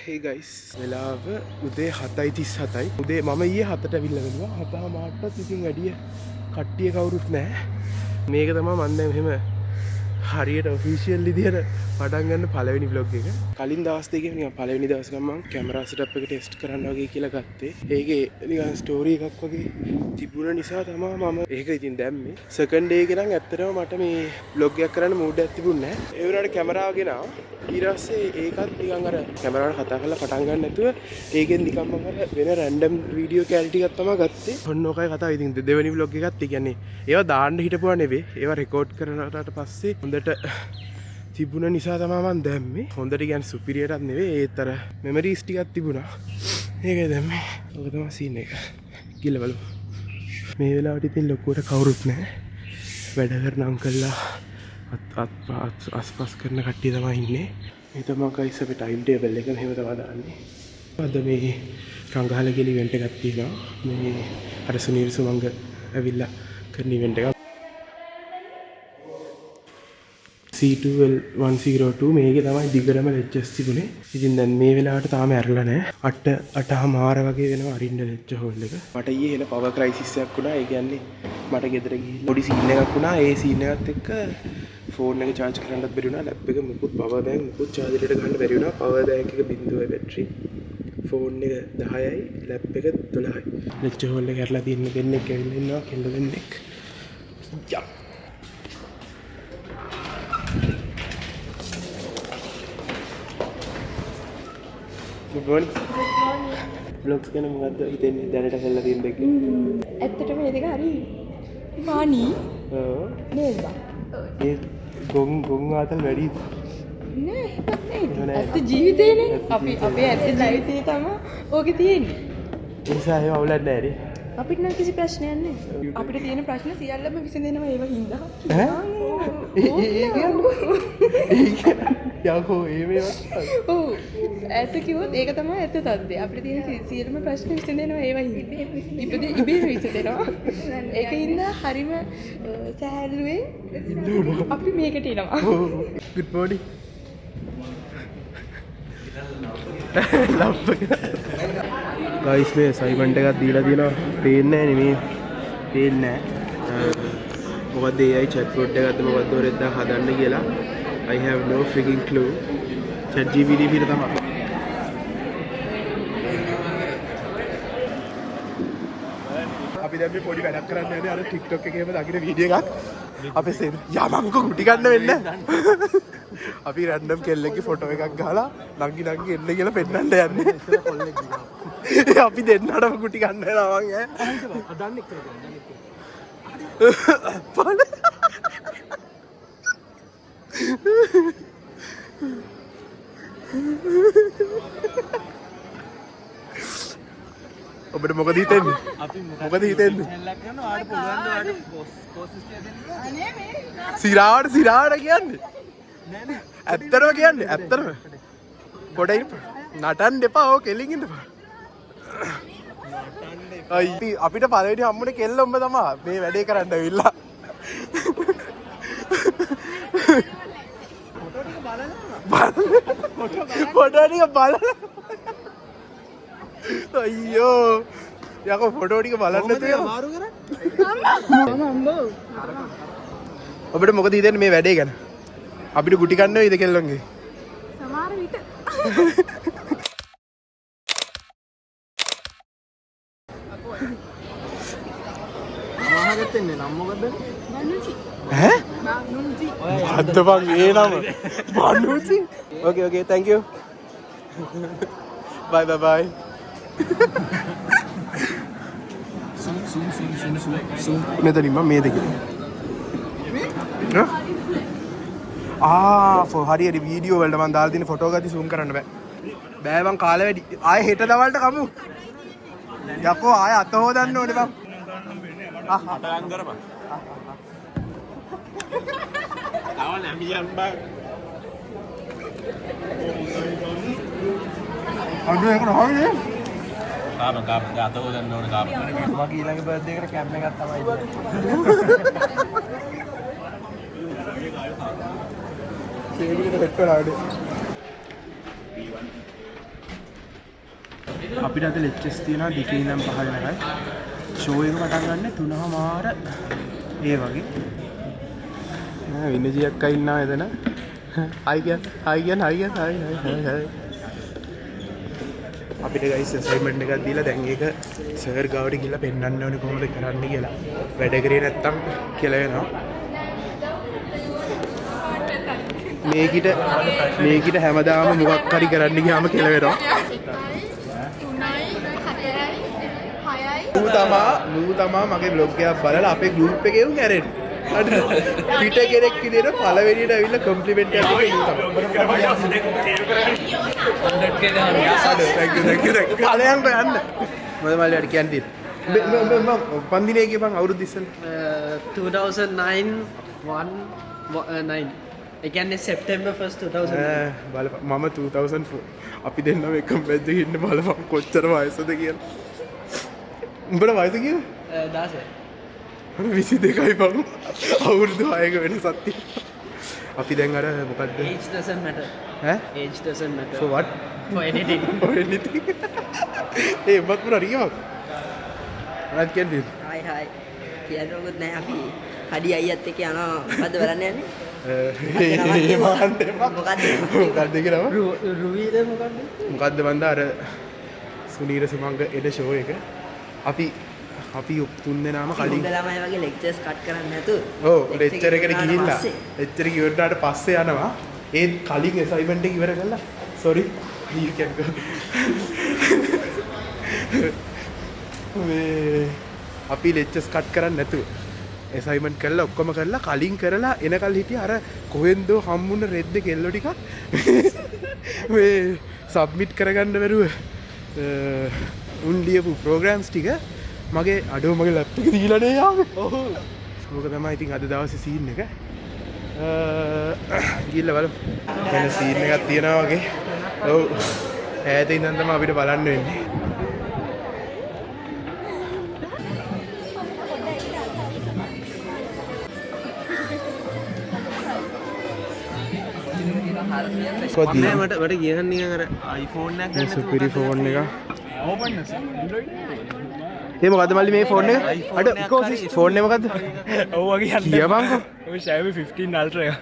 Hey guys, වෙලාව උදේ 7:37යි. උදේ මම ඊයේ 7ට අවිල්ලා වෙනවා. 7 මාටත් ඉතින් වැඩි කට්ටිය කවුරුත් නැහැ. මේක තමයි මම දැන් මෙහෙම හරියට ඔෆිෂියල් විදියට පටන් ගන්න පළවෙනි vlog එක. කලින් දවස් දෙකේ නිකන් පළවෙනි දවස් ගමන් මම කැමරා සෙටප් එක ටෙස්ට් කරන්න වගේ කියලා ගත්තේ. ඒකේ නිකන් ස්ටෝරි එකක් වගේ තිබුණ නිසා තමයි මම ඒක ඉතින් දැම්මේ. සෙකන්ඩ් ඩේ එක නම් ඇත්තටම මට මේ vlog එකක් කරන්න මූඩ් එකක් තිබුණේ නැහැ. ඒ වුණාට කැමරාව ගෙනාවා. ඊට පස්සේ ඒකත් නිකන් අර කැමරාවට කතා කරලා පටන් ගන්න නැතුව ඒකෙන් නිකන් මම අර වෙන රැන්ඩම් වීඩියෝ කැලිටි එකක් තමයි ගත්තේ. ඔන්න ඔකයි කතාව. ඉතින් දෙවෙනි vlog එකත් ඒ කියන්නේ ඒවා දාන්න හිටපුවා නෙවෙයි. ඒවා රෙකෝඩ් කරනට පස්සේ හොඳට තිබුණ නිසා තමයි මම දැම්මේ. හොඳට කියන්නේ සුපිරියටත් නෙවෙයි. ඒත් අර මෙමරිස් ටිකක් තිබුණා. ඒකයි දැම්මේ. ඔක තමයි සීන් එක. ගිහලා බලමු. මේ වෙලාවට ඉතින් ලොකුවට කවුරුත් නැහැ. වැඩ කරන අංකල්ලා අස්පස් කරන කට්ටිය තමයි ඉන්නේ. මේ තමයි ගයිස් අපේ ටයිම් ටේබල් එක මෙහෙම තමයි දාන්නේ. අද මේ රංගහල කියලා ඉවෙන්ට් එකක් තියෙනවා. මේ අර සුනීල් සුමංග ඇවිල්ලා කරන ඉවෙන්ට් එකක්. C2L102 මේකේ තමයි දිගටම ලෙජ්ජස් තිබුණේ. ඉතින් දැන් මේ වෙලාවට තාම ඇරලා නැහැ. 8:00 වගේ වෙනවා අරින්න ලෙජ්ජ හෝල් එක. මට ඊයේ එන පවර් ක්‍රයිසිස් එකක් වුණා. ඒ කියන්නේ මට ගෙදර ගිහින් පොඩි සීන් එකක් වුණා. ඒ සීන් එකත් එක්ක ෆෝන් එක charge කරන්නත් බැරි වුණා. ලැප් එක මුකුත් පවර් බෑන්ක් මුකුත් charge එකට ගන්න බැරි වුණා. පවර් බෑන්ක් එක 0යි බැටරි. ෆෝන් එක 10යි, ලැප් එක 12යි. ලෙජ්ජ හෝල් එක ඇරලා තියෙන දෙන්නෙක් ඇවිල්ලා ඉන්නවා. කෙල්ල දෙන්නෙක්. යා Good morning. Vlogs ගැන මොකද්ද හිතෙන්නේ දැනට කරලා තියෙන දෙක? ඇත්තටම මේ දෙක හරි ෆානි. ඔව්. නේද? ඒ ගොන් ආතල් වැඩි. නෑ හිතක් නෑ. ඇත්ත ජීවිතේනේ. අපි අපේ ඇත්ත ජීවිතේ තමයි ඕකේ තියෙන්නේ. ඒ නිසා ඒව අවුලක් නැහැ නේ. අපිට නම් කිසි ප්‍රශ්නයක් නෑ. අපිට තියෙන ප්‍රශ්න සියල්ලම විසඳෙනවා ඒව හින්දා. යකෝ ඒ මේවත්. ඔව්. ඇත්ත කිව්වොත් ඒක තමයි ඇත්ත තත්ත්වය. අපිට තියෙන සියලුම ප්‍රශ්න විසඳෙනවා ඒව හින්දා. ඉබේම විසඳෙනවා. ඒක හින්දා හරිම සැහැල්ලුවෙන් අපි මේකට එනවා. Good morning. ගයිස් මේ අසයින්මන්ට් එකක් දීලා තියෙනවා. පේන්නේ නැහැ නේ මේ. පේන්නේ නැහැ. මොකද AI chat bot එකක්ද මොකද්ද හොරෙද්ද හදන්න කියලා. I have no freaking clue. chat GPT පිට තමයි. අපි දැන් මේ පොඩි වැඩක් කරන්න යන්නේ අර TikTok එකේම දකින වීඩියෝ එකක්. අපේ සෙන් යමංකෝ කුටි ගන්න වෙන්න. අපි රැන්ඩම් කෙල්ලෙක්ගේ ෆොටෝ එකක් ගහලා නංගි නංගි එන්න කියලා පෙන්නන්න යන්නේ. අපි දෙන්නටම කුටි ගන්න යනවා මං ඈ. හදන්න එක්ක ගන්න. ඔබට මොකද හිතෙන්නේ? මොකද හිතෙන්නේ? සිරාවට කියන්නේ? ඇත්තටම කියන්නේ ඇත්තටම. පොඩයි නටන්න එපා. ඕක කෙලින් ඉන්න එපා. අපිට පළවෙනි හම්බුනේ කෙල්ල උඹ තමයි මේ වැඩේ කරන්න ඇවිල්ලා. ෆොටෝ ටික බලලා අයියෝ යකෝ ෆොටෝ ටික බලන්න තියෙනවා මාරු කරන්නේ. ඔබට මොකද හිතෙන්නේ මේ වැඩේ ගැන? අපිට ගුටි ගන්න වෙයිද කෙල්ලන්ගේ? සමහර විට මහගත්තන්නේ නම් මොකද්ද? බනුචි. ඈ? බනුචි. අද්ද බං ඒ නම. බනුචි. Okay, thank you. Bye. Zoom. මෙතනින් මම මේ දෙකේ. හරියට වීඩියෝ වලට මම දාලා තියෙන ෆොටෝ ගatti zoom කරන්න බෑ. බෑ මං කාලේ වැඩි. ආයෙ හෙට දවල්ට කමු. යකෝ ආයෙ අත හොදන්න ඕනේ බං. අටයන් කරපන්. ආවල් ඇමියන් බං. අද ඒක නෝනේ. කාම අත හොදන්න ඕනේ කාම. මගේ ඊළඟ බර්ත්ඩේ එකට කැම්ප් එකක් තමයි ඉන්නේ. සේවිකට හෙට්ට ආඩේ. අපිට අද ලෙක්චර්ස් තියෙනවා දෙකේ ඉඳන් 5 වෙනකන්. ෂෝ එක පටන් ගන්න 3:00 ඒ වගේ. නෑ විනජි අක්කා ඉන්නවා එතන. හයි. අපිට ගයිස් අසයින්මන්ට් එකක් දීලා දැන් ඒක සර් ගාවට ගිහලා පෙන්නන්න ඕනේ කොහොමද කරන්න කියලා. වැඩ කරේ නැත්තම් කියලා වෙනවා. මේකිට හැමදාම මොකක් හරි කරන්න ගියාම කියලා වෙනවා. නූ තමා මගේ බ්ලොග් එකක් බලලා අපේ ගෲප් එකේ උන් ඇරෙන්නේ. පිට කෙනෙක් විදියට පළවෙනියට ඇවිල්ලා කම්ප්ලිමන්ට් එකක් දෙන්න ඉන්නවා. thank you. කලයන් යන්න. මොකද මල්ලියට කියන්නේ? පන්දිනේ කියපන් අවුරුදු ඉස්සෙල්ලා 2009 ඒ කියන්නේ සෙප්තැම්බර් 1 2009 බලපන් මම 2004 අපි දෙන්නම එකම බැච් එකේ ඉන්න බලපන් කොච්චර වයසද කියලා. උඹට වයස කීයද? 16 22යි බං. අවුරුදු 6ක වෙනසක් තියෙනවා. අපි දැන් අර මොකද්ද? age doesn't matter ඈ? age doesn't matter for what? for anything for anything. ඒ මත් පුරා රියවක්. මොනවද කියන්නේ? හයි කියන්නකොත් නැහැ අපි හඩි අයියත් එක්ක යනවා මොකද්ද බලන්න යන්නේ මොකක්ද කියලා රුවිද මොකක්ද බන්ද අර සුනීර සුමංග එන ෂෝ එක අපි තුන් දෙනාම කලින් ළමයි වගේ ලෙක්චර්ස් කට් කරන්නේ නැතුව ඔව් ලෙක්චර් එකට ගිහිල්ලා ලෙක්චර් එක ඉවරනාට පස්සේ යනවා ඒත් කලින් අසයින්මන්ට් එක ඉවර කරලා sorry you can go අපි ලෙක්චර්ස් කට් කරන්නේ නැතුව අසයින්මන්ට් කරලා ඔක්කොම කරලා කලින් කරලා එනකල් හිටිය අර කොහෙන්දෝ හම්බුන රෙද්ද කෙල්ලෝ ටිකක් මේ සබ්මිට් කරගන්න බැරුව උන් ලියපු ප්‍රෝග්‍රෑම්ස් ටික මගේ අඩෝ මගේ ලැප්ටොප් එක දීලානේ යාවේ. ඔව්. ඕක තමයි ඉතින් අද දවසේ සීන් එක. ගිහිල්ලා බලමු. වෙන සීන් එකක් තියෙනවා වගේ. ඔව්. ඈත ඉඳන් තමයි අපිට බලන්න වෙන්නේ. මට කියන්න නිකන් අර iPhone එකක් ගන්න සුපිරි ෆෝන් එක. ඒ මොකද්ද මල්ලි මේ ෆෝන් එක? අඩ ෆෝන් එක මොකද්ද? ඔව් වගේ යන්න කියපන්කො. ඔය Xiaomi 15 Ultra එක.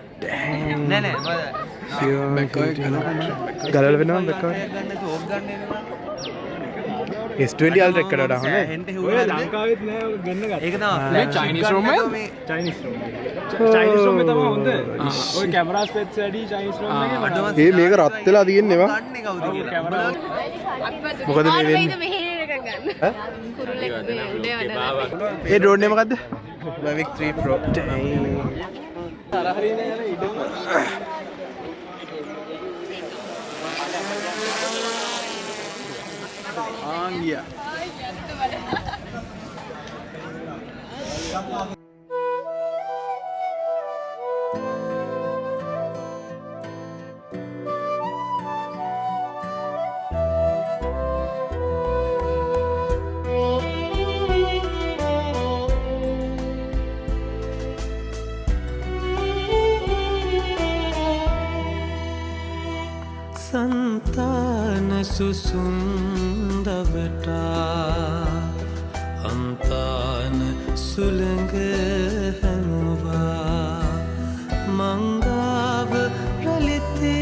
නෑ ගලවල වෙනවා බැක් කවර්. S20 Ultra එකට වඩා හොඳයි. ඔය ලංකාවෙත් නෑ ඔය ගන්න ගත්තා. ඒක තමයි මේ Chinese ROM එක Chinese ROM. Chinese ROM එක තමයි හොඳ. ඔය කැමරා ස්පෙක්ස් වැඩි Chinese ROM එකේ වඩා. ඒ මේක රත් වෙලා තියෙන්නේ වා. ගන්නේ කවුද කියලා කැමරා මොකද මේ වෙන්නේ? ඈ? ඒ ඩ්‍රෝන් එක මොකද්ද? Mavic 3 Pro. තරහරිනේ යන ඉඩම ආංගියා. संतान सुसुंदवटा अंतान सुलंग हनुवा मंगाव रलिते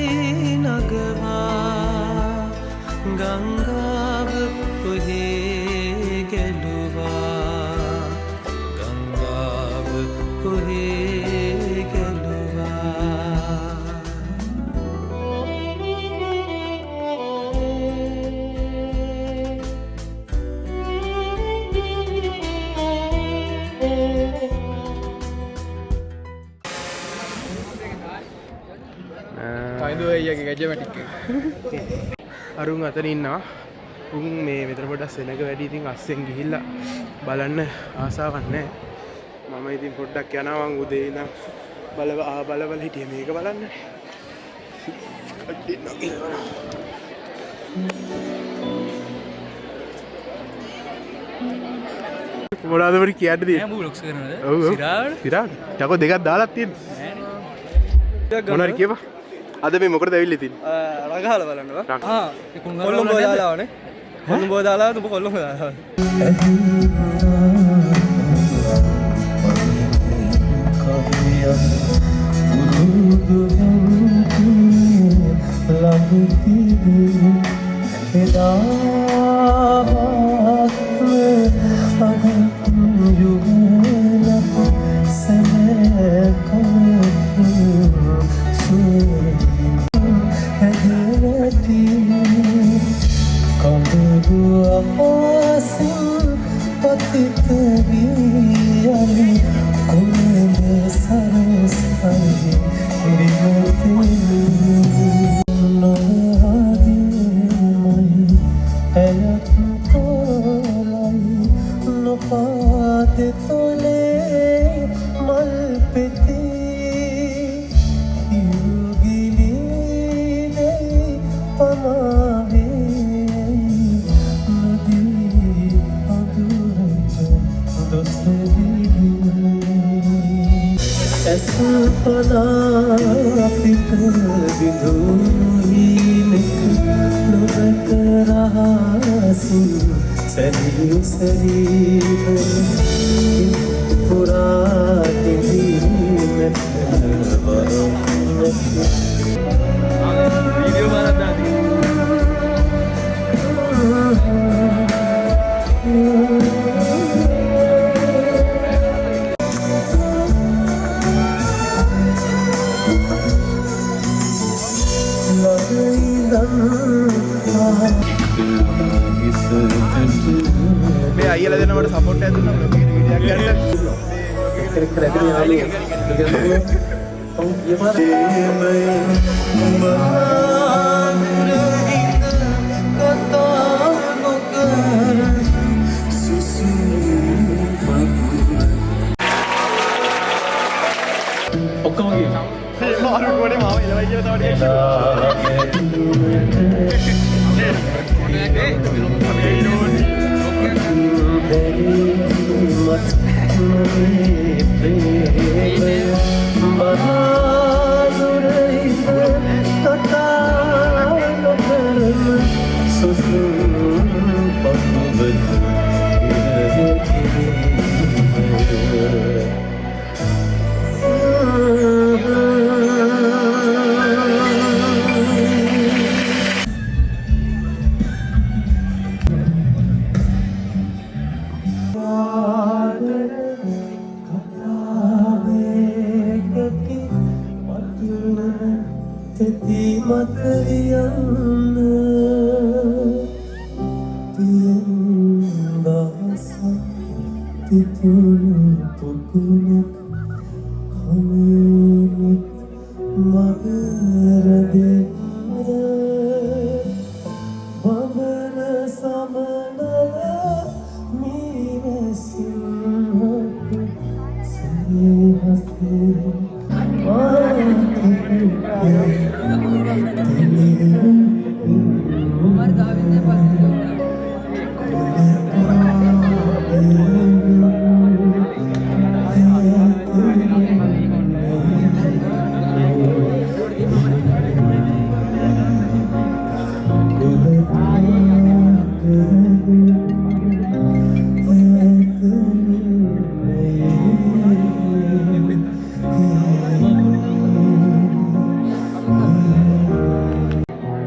नगवा गंगाव उहे गलुवा गंगाव उहे අරුන් අතන ඉන්නවා. උන් මේ මෙතන පොඩ්ඩක් සෙනග වැඩි ඉතින් අස්සෙන් ගිහිල්ලා බලන්න ආසාවක් නැහැ. මම ඉතින් පොඩ්ඩක් යනවා උදේ ඉඳන් බලවල හිටියේ මේක බලන්න. මොනවද මට කියන්න දෙන්නේ? නෑ බ්ලොග්ස් කරනවද? ඔව් සිරාවට? සිරාවට. ටකෝ දෙකක් දාලා තියෙන්නේ. මොනවද කියපන්? අද මේ මොකටද ඇවිල්ලා තින්නේ? රගහල බලන්නවා. කොල්ලොම්බෝ දාලාවනේ. කොළඹ දාලා ඔබ කොළඹ දාලා මේ අයියලා දෙන මට සපෝට් එකක් දුන්නා මේ වීඩියෝ ඔක්කොම ගියා මාරු කොනේ මාව එළවයි කියලා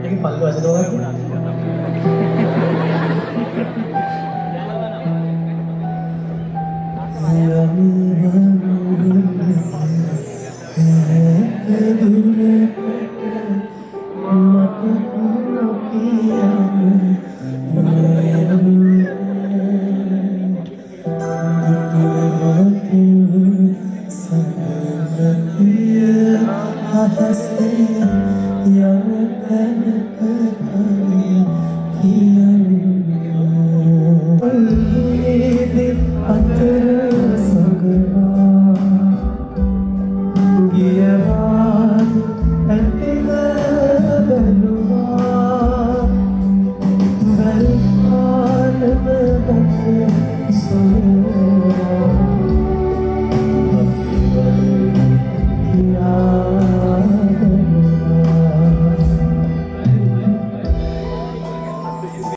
ඒක පල්ලෙ වැසදෝගන්න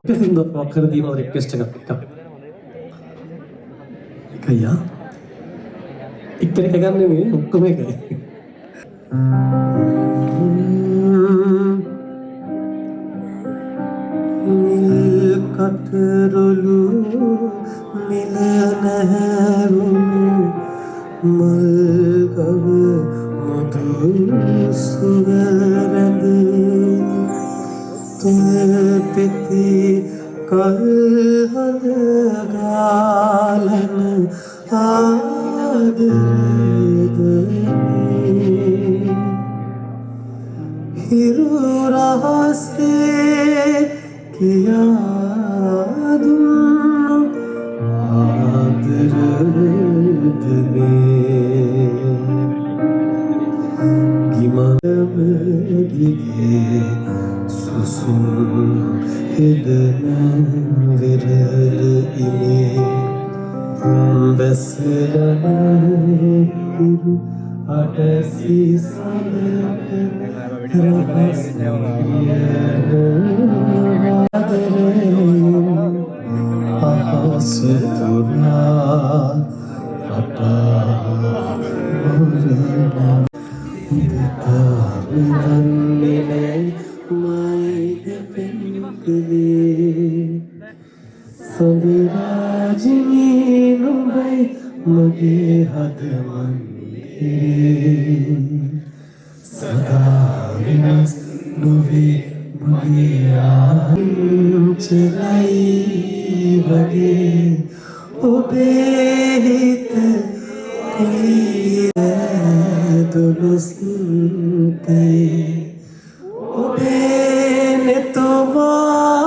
සින්දුවක් කර දිනවා රික්වෙස්ට් එකක්. එකයියා. එක්කෙනෙක් ගන්න නෙමෙයි ඔක්කොම එකයි. නිල් කතරොළු නිල නැරුණු මල් ගව මధు සුවඳ තුපෙති කල්හඳ ගාලන ආදරදනේ හිරු රහසේ කියා දුන්නු ආදරදනේ ගිමලබදිගේ සුසුම් හෙදන විරල ඉනේ බැසරන හිරු අටසි සඳට රහස් අහස තුරා රටා මොරන උදතාමිදන්නේ මයිද පෙන්කලේ සඳරාජිනී නුඹයි මගේ හද මන්දිරේ සදා වෙනස් නොවේ මගේ ආංචලයි වගේ ඔබේ හිත කොයි දුලුස්තේ ඔබේ නෙතෝමා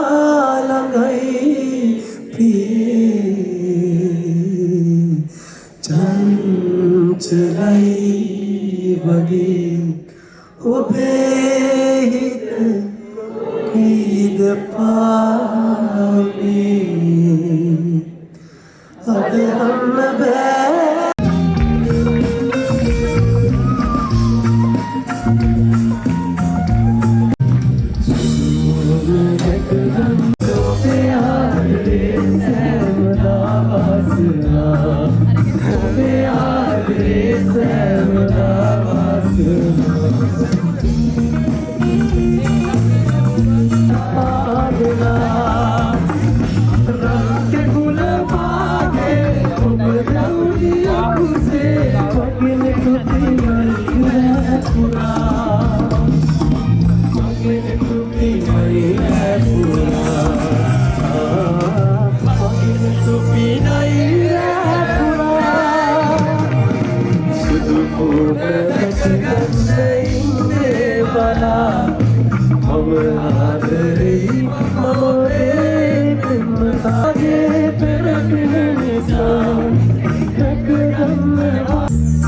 ළඟයි පියේ චංචලයි වගේ ඔබේ හිත කොයිද පානේ අදහන්න බෑ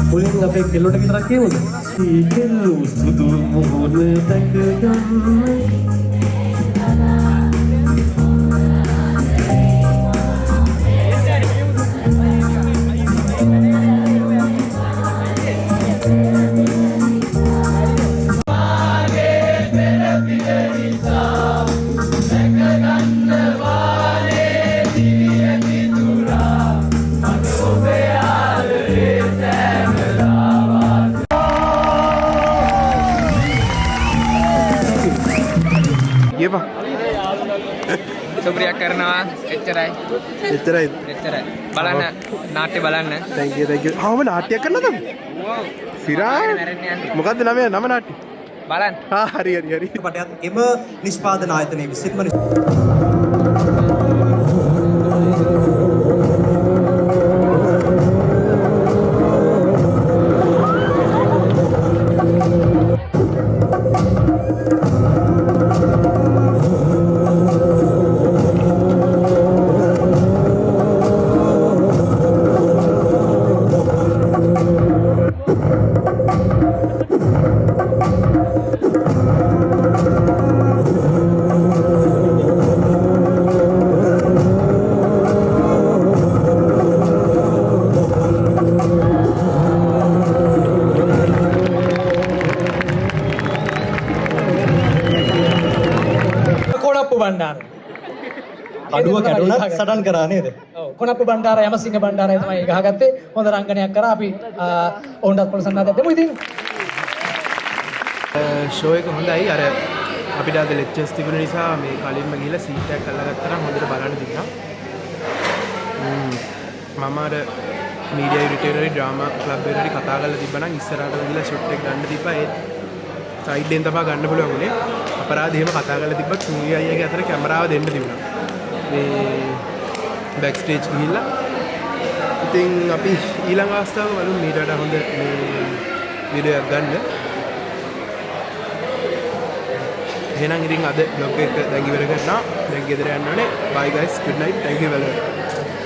මුලින් අපේ කෙල්ලොට විතරක් කියමුද? කෙල්ලු සුදු මුහුණ දැක ගන්න සුප්‍රියක් කරනවා එච්චරයි බලන්න නාට්‍ය බලන්න thank you ආව නාට්‍යයක් කරනවද සිරා මොකද්ද නම නාට්‍ය බලන්න හරි පටයත් එම නිෂ්පාදන ආයතනයේ විසින්ම කඩුව කැඩුනත් සටන් කරා නේද? කොනප්ප බණ්ඩාර යමසිංහ බණ්ඩාරය තමයි ගහගත්තේ. හොඳ රංගනයක් කරා. අපි ඔවුන්ටත් ප්‍රසන්නතාවයක් දෙමු. ඉතින් ෂෝ එක හොඳයි. අර අපිට අද ලෙක්චර්ස් තිබුණ නිසා මේ කලින්ම ගිහලා සීට් එකක් අල්ලගත්තා නම් හොඳට බලන්න තිබුණා. මම අර මීඩියා යුනිටරි ඩ්‍රාමා ක්ලබ් එකට කතා කරලා තිබ්බනම් ඉස්සරහට ගිහලා ෂොට් එක ගන්න තිබ්බා. ඒ සයිඩ් එකෙන් තමයි ගන්න පුළුවන් උනේ. අපරාධ එහෙම කතා කරලා තිබ්බත් සූර්ය අයියාගේ අතර කැමරාව දෙන්න තිබුණා. මේ බෑක් ස්ටේජ් ගිහිල්ලා. ඉතින් අපි ඊළඟ අවස්ථාව බලමු මීට වඩා හොඳ මේ වීඩියෝ එකක් ගන්න. එහෙනම් ඉතින් අද vlog එක දැන් ඉවර කරනවා. දැන් ගෙදර යන්න ඕනේ. bye guys, good night, thank you very much.